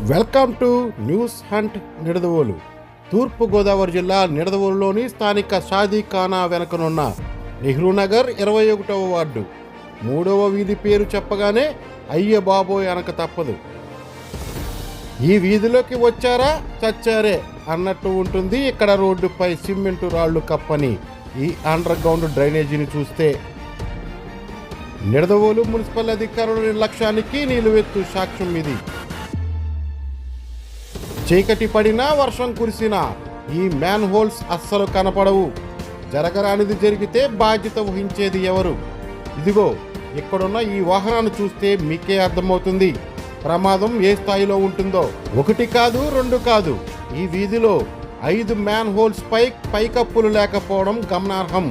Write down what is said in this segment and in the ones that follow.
Welcome to news hunt Nidadavolu. Thoorpu Godavari జిల్లా నిడదవోలులోని స్థానిక షాదీఖానా వెనకనున్న నెహ్రూ నగర్ 21వ వార్డు 3వ వీధి పేరు చెప్పగానే అయ్య బాబోయ్ అనక తప్పదు. ఈ వీధిలోకి వచ్చారా చచ్చారే అన్నట్టు ఉంటుంది ఇక్కడ రోడ్డుపై సిమెంటు రాళ్లు కప్పని ఈ అండర్ గ్రౌండ్ డ్రైనేజీని చూస్తే. నిడదవోలు మున్సిపల్ అధికారుల నిర్లక్ష్యానికి నిలువెత్తు సాక్ష్యం ఇది. చీకటి పడినా వర్షం కురిసినా ఈ మ్యాన్ హోల్స్ అస్సలు కనపడవు. జరగరానిది జరిగితే బాధ్యత వహించేది ఎవరు? ఇదిగో ఇక్కడున్న ఈ వాహనాన్ని చూస్తే మీకే అర్థమవుతుంది ప్రమాదం ఏ స్థాయిలో ఉంటుందో. 1 కాదు 2 కాదు, ఈ వీధిలో 5 మ్యాన్ హోల్స్ పైకప్పులు లేకపోవడం గమనార్హం.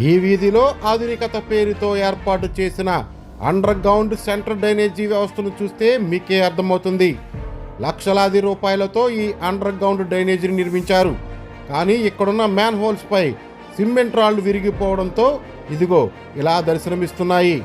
ఈ వీధిలో ఆధునికత పేరుతో ఏర్పాటు చేసిన అండర్ గ్రౌండ్ సెంట్రల్ డ్రైనేజీ వ్యవస్థను చూస్తే మీకే అర్థమవుతుంది. లక్షలాది రూపాయలతో ఈ అండర్ గ్రౌండ్ డ్రైనేజీని నిర్మించారు. కానీ ఇక్కడున్న మ్యాన్ హోల్స్ పై సిమెంట్ రాళ్లు విరిగిపోవడంతో ఇదిగో ఇలా దర్శనమిస్తున్నాయి.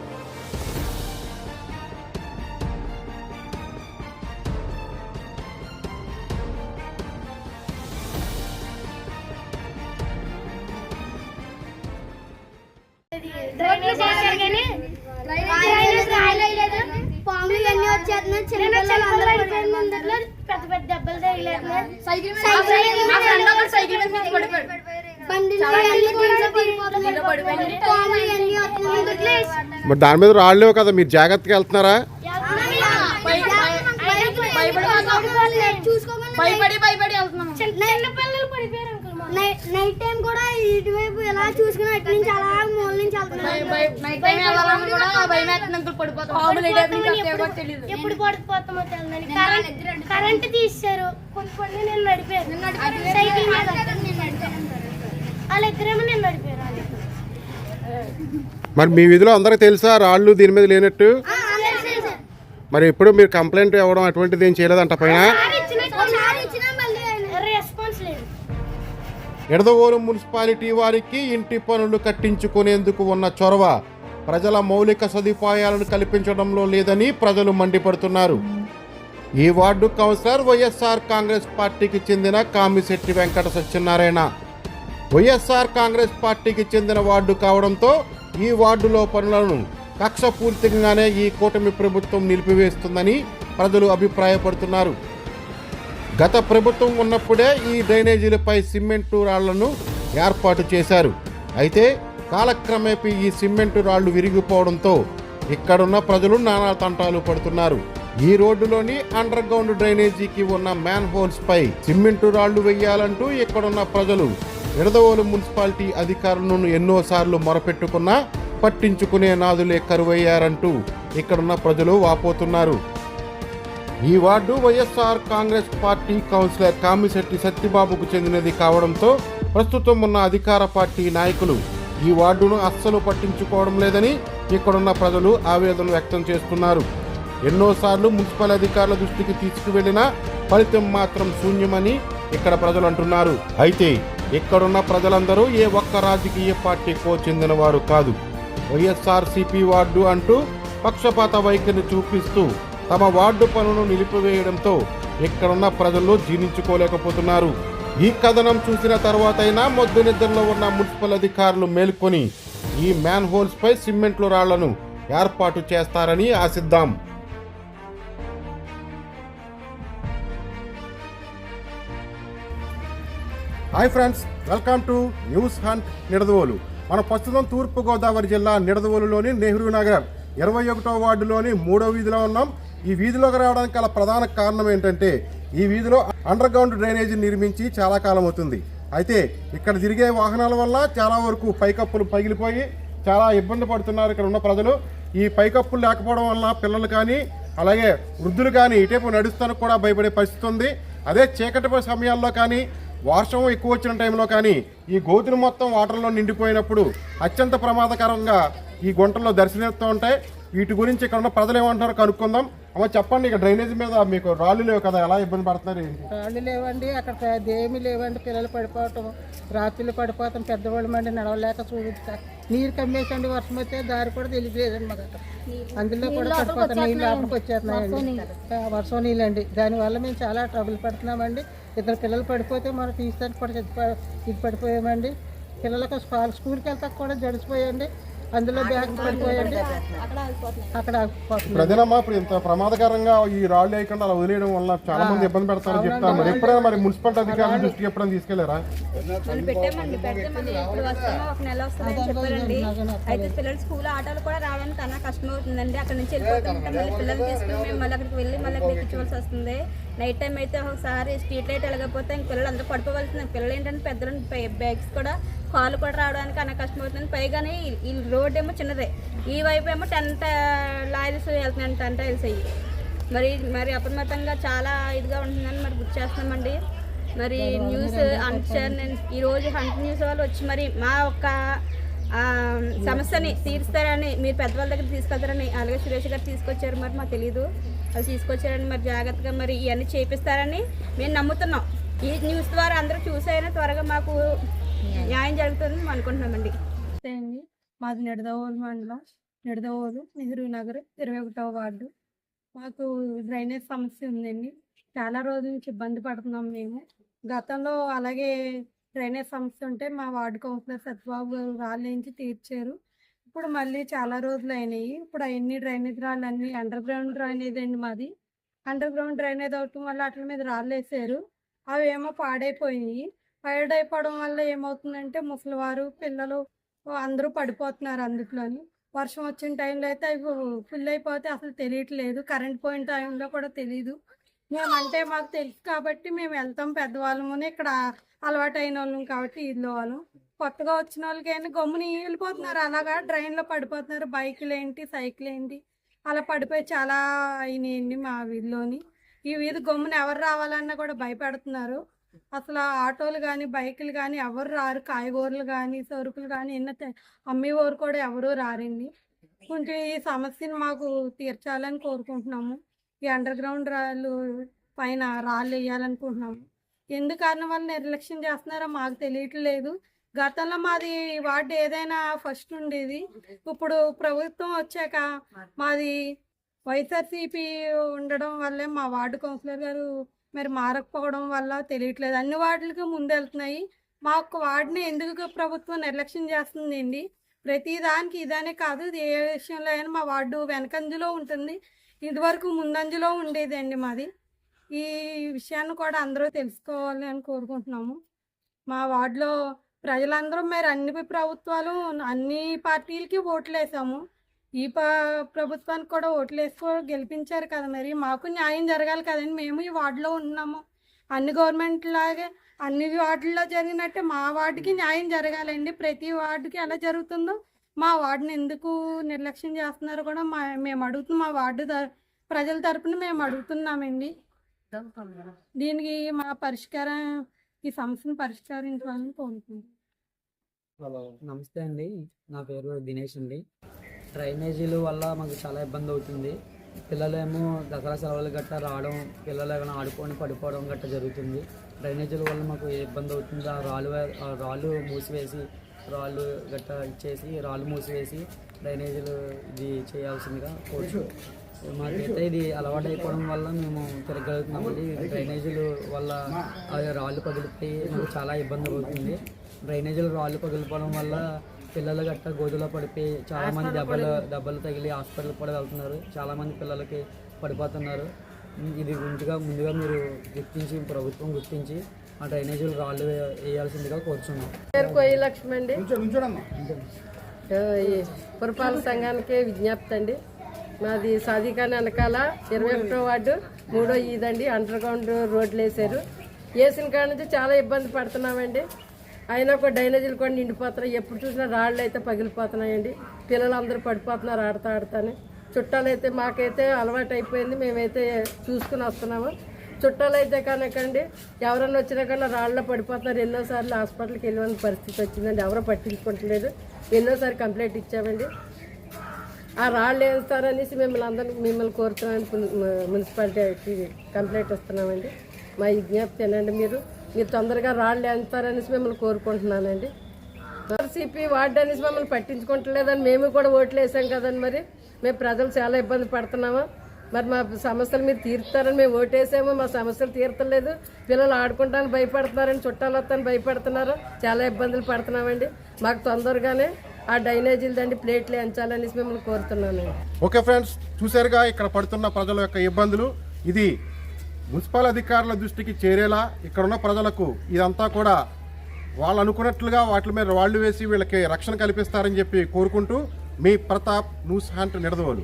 పెద్ద పెద్ద దెబ్బలు తగిలేదు. మరి దాని మీద రాళ్ళేవు కదా, మీరు జాగ్రత్తగా వెళ్తున్నారా? నైట్ టైం కూడా ఇటువైపు ఎలా చూసుకుని అటు నుంచి అలా మూల నుంచి ఎప్పుడు పడిపోతామో తెలియదు. కరెంట్ తీసారు కొన్ని నేను నడిపాను సైకిల్ మీద. వాళ్ళిద్దరేమో నేను నడిపారు. మరి మీ వీధిలో అందరికి తెలుసా రాళ్ళు దీని మీద లేనట్టు? మరి ఎప్పుడు మీరు కంప్లైంట్ ఇవ్వడం అటువంటిది ఏం చేయలేదంట పైన? నిడదవోలు మున్సిపాలిటీ వారికి ఇంటి పనులు కట్టించుకునేందుకు ఉన్న చొరవ ప్రజల మౌలిక సదుపాయాలను కల్పించడంలో లేదని ప్రజలు మండిపడుతున్నారు. ఈ వార్డు కౌన్సిలర్ వైఎస్ఆర్ కాంగ్రెస్ పార్టీకి చెందిన కామిశెట్టి వెంకట సత్యనారాయణ. వైఎస్ఆర్ కాంగ్రెస్ పార్టీకి చెందిన వార్డు కావడంతో ఈ వార్డులో పనులను కక్షపూర్తిగానే ఈ కూటమి ప్రభుత్వం నిలిపివేస్తుందని ప్రజలు అభిప్రాయపడుతున్నారు. గత ప్రభుత్వం ఉన్నప్పుడే ఈ డ్రైనేజీలపై సిమెంటు రాళ్లను ఏర్పాటు చేశారు. అయితే కాలక్రమేపీ ఈ సిమెంటు రాళ్లు విరిగిపోవడంతో ఇక్కడున్న ప్రజలు నానా తంటాలు పడుతున్నారు. ఈ రోడ్డులోని అండర్ గ్రౌండ్ డ్రైనేజీకి ఉన్న మ్యాన్ హోల్స్ పై సిమెంటు రాళ్లు వేయాలంటూ ఇక్కడున్న ప్రజలు నిడదవోలు మున్సిపాలిటీ అధికారులను ఎన్నోసార్లు మొరపెట్టుకున్నా పట్టించుకునే నాదులే కరువయ్యారంటూ ఇక్కడున్న ప్రజలు వాపోతున్నారు. ఈ ward YSR Congress party councillor Kamisetti సత్యబాబుకు చెందినది కావడంతో ప్రస్తుతం ఉన్న అధికార పార్టీ నాయకులు ఈ వార్డును అస్సలు పట్టించుకోవడం లేదని ఇక్కడున్న ప్రజలు ఆవేదన వ్యక్తం చేస్తున్నారు. ఎన్నోసార్లు మున్సిపల్ అధికారుల దృష్టికి తీసుకువెళ్లినా ఫలితం మాత్రం శూన్యమని ఇక్కడ ప్రజలు అంటున్నారు. అయితే ఇక్కడున్న ప్రజలందరూ ఏ ఒక్క రాజకీయ పార్టీకో చెందిన వారు కాదు. వైఎస్ఆర్సీపీ వార్డు అంటూ పక్షపాత వైఖరిని చూపిస్తూ తమ వార్డు పనులను నిలిపివేయడంతో ఇక్కడున్న ప్రజలు జీర్ణించుకోలేకపోతున్నారు. ఈ కథనం చూసిన తర్వాతైనా మొద్దు నిద్రలో ఉన్న మున్సిపల్ అధికారులు మేల్కొని ఈ మ్యాన్ హోల్స్ పై సిమెంట్లు రాళ్లను ఏర్పాటు చేస్తారని ఆశిద్దాం. Hi friends, welcome to news hunt Nidadavolu. మన ప్రస్తుతం తూర్పుగోదావరి జిల్లా నిడదవోలులోని నెహ్రూ నగర్ 21వ వార్డులోని 3వ వీధిలో ఉన్నాం. ఈ వీధిలోకి రావడానికి గల ప్రధాన కారణం ఏంటంటే ఈ వీధిలో అండర్ గ్రౌండ్ డ్రైనేజీ నిర్మించి చాలా కాలం అవుతుంది. అయితే ఇక్కడ తిరిగే వాహనాల వల్ల చాలా వరకు పైకప్పులు పగిలిపోయి చాలా ఇబ్బంది పడుతున్నారు ఇక్కడ ఉన్న ప్రజలు. ఈ పైకప్పులు లేకపోవడం వల్ల పిల్లలు కానీ అలాగే వృద్ధులు కానీ ఇటేపు నడుస్తానికి కూడా భయపడే పరిస్థితి ఉంది. అదే చీకటి సమయాల్లో కానీ వర్షం ఎక్కువ వచ్చిన టైంలో కానీ ఈ గోతులు మొత్తం వాటర్లో నిండిపోయినప్పుడు అత్యంత ప్రమాదకరంగా ఈ గుంటల్లో దర్శనమిస్తూ ఉంటాయి. వీటి గురించి ఇక్కడ ఉన్న ప్రజలు ఏమంటారో కనుక్కుందాం. అమ్మ చెప్పండి, ఇక డ్రైనేజ్ మీద మీకు రాళ్ళు లేవు కదా, ఎలా ఇబ్బంది పడుతున్నారు ఏంటి? రాళ్ళు లేవండి, అక్కడ ఏమీ లేవండి. పిల్లలు పడిపోవటం, రాత్రులు పడిపోతాం, పెద్దవాళ్ళు మండి నడవలేక చూపిస్తా. నీరు కమ్మేసండి, వర్షం వస్తే దారి కూడా తెలియలేదండి మాకు. అక్కడ అందులో కూడా పడిపోతాం, నీళ్ళు లోపలికి వచ్చేస్తున్నాయండి. వర్షం నీళ్ళండి. దానివల్ల మేము చాలా ట్రబుల్ పడుతున్నామండి. ఇద్దరు పిల్లలు పడిపోతే మనం తీస్తానికి కూడా ఇది పడిపోయామండి. పిల్లలకు స్కూల్కి వెళ్తాక కూడా జడిచిపోయండి. అందులో బ్యాగ్ పడిపోయండి, అక్కడ ప్రజలమ్మా ఇప్పుడు ఇంత ప్రమాదకరంగా ఈ రాళ్ళు వేయకుండా అలా వదిలేయడం వల్ల చాలా మంది ఇబ్బంది పెడతారని చెప్తాను. మరి ఎప్పుడైనా మరి మున్సిపాలిటీ అధికారుల దృష్టికి ఎప్పుడైనా తీసుకెళ్లారా? పెట్టామండి, ఇప్పుడు వస్తామో 1 నెల వస్తుందని చెప్పారండి. అయితే పిల్లలు స్కూల్ ఆటోలు కూడా రావడానికి కన్నా కష్టం అవుతుందండి. అక్కడ నుంచి వెళ్ళిపోతుంటే మళ్ళీ పిల్లలు తీసుకుని మేము మళ్ళీ అక్కడికి వెళ్ళి మళ్ళీ ఎక్కించవలసి వస్తుంది. నైట్ టైం అయితే ఒకసారి స్ట్రీట్ లైట్ వెళ్ళకపోతే ఇంక పిల్లలు అందరూ పడిపోవలసింది. పిల్లలు ఏంటంటే పెద్దలు బ్యాగ్స్ కూడా కాలు కూడా రావడానికి అన్న కష్టం అవుతుంది. పైగానే ఈ రోడ్ ఏమో చిన్నదే, ఈ వైపు ఏమో 10 లారీస్ వెళ్తున్నాయి, 10 టైల్స్ అయ్యి మరి అప్రమత్తంగా చాలా ఇదిగా ఉంటుందని మరి గుర్తు చేస్తున్నామండి. మరి న్యూస్ నేను ఈరోజు హంట్ న్యూస్ వాళ్ళు వచ్చి మరి మా ఒక్క సమస్యని తీరుస్తారని, మీరు పెద్దవాళ్ళ దగ్గర తీసుకెళ్తారని అలాగే సురేష్ గారు తీసుకొచ్చారు. మరి మాకు తెలీదు, అది తీసుకొచ్చారని మరి జాగ్రత్తగా మరి ఇవన్నీ చేపిస్తారని మేము నమ్ముతున్నాం. ఈ న్యూస్ ద్వారా అందరూ చూసైనా త్వరగా మాకు న్యాయం జరుగుతుందని మేము అనుకుంటున్నామండి. మాది నిడదవోలు మండలం, నిడదవోలు నెహ్రూ నగర్ 21వ వార్డు. మాకు డ్రైనేజ్ సమస్య ఉందండి. చాలా రోజుల నుంచి ఇబ్బంది పడుతున్నాం మేము. గతంలో అలాగే డ్రైనేజ్ సమస్య ఉంటే మా వార్డు కౌన్సిలర్ సత్యబాబు గారు రాళ్ళు వేయించి తీర్చారు. ఇప్పుడు మళ్ళీ చాలా రోజులు అయినాయి. ఇప్పుడు అవన్నీ డ్రైనేజ్ రాళ్ళు అన్నీ అండర్ గ్రౌండ్ డ్రైనేజ్ అండి మాది. అండర్ గ్రౌండ్ డ్రైనేజ్ అవటం వల్ల వాటి మీద రాళ్ళు వేసారు. అవి ఏమో పాడైపోయినాయి. పాడైపోవడం వల్ల ఏమవుతుందంటే ముసలివారు, పిల్లలు అందరూ పడిపోతున్నారు అందులోని. వర్షం వచ్చిన టైంలో అయితే అవి ఫుల్ అయిపోతే అసలు తెలియట్లేదు. కరెంట్ పోయిన టైంలో కూడా తెలియదు. మేమంటే మాకు తెలుసు కాబట్టి మేము వెళ్తాం, పెద్దవాళ్ళమునే ఇక్కడ అలవాటు అయిన వాళ్ళం కాబట్టి ఇల్లు వాళ్ళం. కొత్తగా వచ్చిన వాళ్ళకైనా గమ్ముని వెళ్ళిపోతున్నారు, అలాగా డ్రైన్లో పడిపోతున్నారు. బైకులు ఏంటి, సైకిల్ ఏంటి అలా పడిపోయి చాలా అయినాయండి మా వీధిలోని. ఈ వీధి గమ్మున ఎవరు రావాలన్నా కూడా భయపెడుతున్నారు. అసలు ఆటోలు కానీ బైకులు కానీ ఎవరు రారు. కాయగూరలు కానీ సరుకులు కానీ అమ్మేవారు కూడా ఎవరూ రారండి. కొంచెం ఈ సమస్యను మాకు తీర్చాలని కోరుకుంటున్నాము. ఈ అండర్ గ్రౌండ్ రాళ్ళు పైన రాళ్ళు వేయాలనుకుంటున్నాము. ఎందుకు కారణం వల్ల నిర్లక్ష్యం చేస్తున్నారో మాకు తెలియట్లేదు. గతంలో మాది వార్డు ఏదైనా ఫస్ట్ ఉండేది. ఇప్పుడు ప్రభుత్వం వచ్చాక మాది వైఎస్ఆర్సీపీ ఉండడం వల్లే మా వార్డు కౌన్సిలర్ గారు మరి మారకపోవడం వల్ల తెలియట్లేదు. అన్ని వార్డులకి ముందు వెళ్తున్నాయి. మా ఒక్క వార్డుని ఎందుకు ప్రభుత్వం నిర్లక్ష్యం చేస్తుందండి? ప్రతి దానికి ఇదనే కాదు, ఇది ఏ విషయంలో అయినా మా వార్డు వెనకంజలో ఉంటుంది. ఇదివరకు ముందంజలో ఉండేదండి మాది. ఈ విషయాన్ని కూడా అందరూ తెలుసుకోవాలి అని కోరుకుంటున్నాము. మా వార్డులో ప్రజలందరూ మరి అన్ని ప్రభుత్వాలు అన్ని పార్టీలకి ఓట్లు వేసాము. ఈ ప్రభుత్వానికి కూడా ఓట్లు వేసుకో గెలిపించారు కదా, మరి మాకు న్యాయం జరగాలి కదండి. మేము ఈ వార్డులో ఉన్నాము. అన్ని గవర్నమెంట్ లాగే అన్ని వార్డుల్లో జరిగినట్టే మా వార్డుకి న్యాయం జరగాలండి. ప్రతి వార్డుకి ఎలా జరుగుతుందో మా వార్డుని ఎందుకు నిర్లక్ష్యం చేస్తున్నారో కూడా మేము అడుగుతున్నాం. మా వార్డు ప్రజల తరపున మేము అడుగుతున్నామండి. దీనికి మా పరిష్కారం, ఈ సమస్యను పరిష్కరించాలని కోరుకుంటున్నాం. నమస్తే అండి, నా పేరు దినేష్ అండి. డ్రైనేజీల వల్ల మాకు చాలా ఇబ్బంది అవుతుంది. పిల్లలేమో దసరా సెలవులు గట్రా రావడం, పిల్లలు ఏమైనా ఆడుకొని పడిపోవడం గట్రా జరుగుతుంది. డ్రైనేజీల వల్ల మాకు ఇబ్బంది అవుతుంది. ఆ రాళ్ళు మూసివేసి, రాళ్ళు గట్రా ఇచ్చేసి రాళ్ళు మూసివేసి డ్రైనేజీలు ఇది చేయాల్సిందిగా కోరుచు. మాకైతే ఇది అలవాటు అయిపోవడం వల్ల మేము తిరగలుగుతున్నామండి. డ్రైనేజీల వల్ల రాళ్ళు పగిలిపోయి మాకు చాలా ఇబ్బంది అవుతుంది. డ్రైనేజీలు రాళ్ళు పగిలిపోవడం వల్ల పిల్లలు గట్ట గోధులో పడిపోయి చాలామంది దెబ్బలు తగిలి హాస్పిటల్ కూడా వెళ్తున్నారు. చాలామంది పిల్లలకి పడిపోతున్నారు. ఇది ముందుగా మీరు గుర్తించి, ప్రభుత్వం గుర్తించి ఆ డ్రైనేజీలు రాళ్ళు వేయాల్సిందిగా కోరుచున్నాం. పేరు కోయి లక్ష్మి అండి. ఈ పురపాలక సంఘానికి విజ్ఞప్తి అండి. మాది సాదిఖాన్ వెనకాల 21వ వార్డు 3వ ఈదండి. అండర్ గ్రౌండ్ రోడ్లు వేసిన కాడ నుంచి చాలా ఇబ్బంది పడుతున్నామండి. అయినా ఒక డ్రైనేజీలు కూడా నిండిపోతున్నాయి. ఎప్పుడు చూసినా రాళ్ళు అయితే పగిలిపోతున్నాయండి. పిల్లలందరూ పడిపోతున్నారు ఆడతానే. చుట్టాలు అయితే మాకైతే అలవాటు అయిపోయింది. మేమైతే చూసుకుని వస్తున్నాము. చుట్టాలు అయితే కనుకండి ఎవరన్నా వచ్చినా కన్నా రాళ్ళలో పడిపోతున్నారు. ఎన్నోసార్లు హాస్పిటల్కి వెళ్ళిన పరిస్థితి వచ్చిందండి. ఎవరో పట్టించుకోవట్లేదు. ఎన్నోసారి కంప్లైంట్ ఇచ్చామండి. ఆ రాళ్ళు వేస్తారనేసి మిమ్మల్ని కోరుతున్నామని మున్సిపాలిటీ కంప్లైంట్ ఇస్తున్నామండి. మా విజ్ఞప్తి ఏనండి, మీరు తొందరగా రాళ్ళు వేస్తారనేసి మిమ్మల్ని కోరుకుంటున్నానండి. సిపి వార్డు అనేసి మమ్మల్ని పట్టించుకుంటలేదని మేము కూడా ఓట్లు వేసాం కదండి. మరి మేము ప్రజలు చాలా ఇబ్బంది పడుతున్నామా? మరి మా సమస్యలు మీరు తీరుతారని మేము ఓటేసాము. మా సమస్యలు తీర్చలేదు. పిల్లలు ఆడుకుంటానికి భయపడుతున్నారని, చుట్టాలు వస్తాను భయపడుతున్నారు. చాలా ఇబ్బందులు పడుతున్నామండి. మాకు తొందరగానే ఆ డ్రైనేజీలు దండి ప్లేట్లు ఎంచాలనేసి మిమ్మల్ని కోరుతున్నాను. ఓకే ఫ్రెండ్స్, చూశారుగా ఇక్కడ పడుతున్న ప్రజల యొక్క ఇబ్బందులు. ఇది మున్సిపల్ అధికారుల దృష్టికి చేరేలా ఇక్కడ ఉన్న ప్రజలకు ఇదంతా కూడా వాళ్ళు అనుకున్నట్లుగా వాటి మీద రాళ్ళు వేసి వీళ్ళకి రక్షణ కల్పిస్తారని చెప్పి కోరుకుంటూ మీ ప్రతాప్, న్యూస్ హంట్, నిడదవోలు.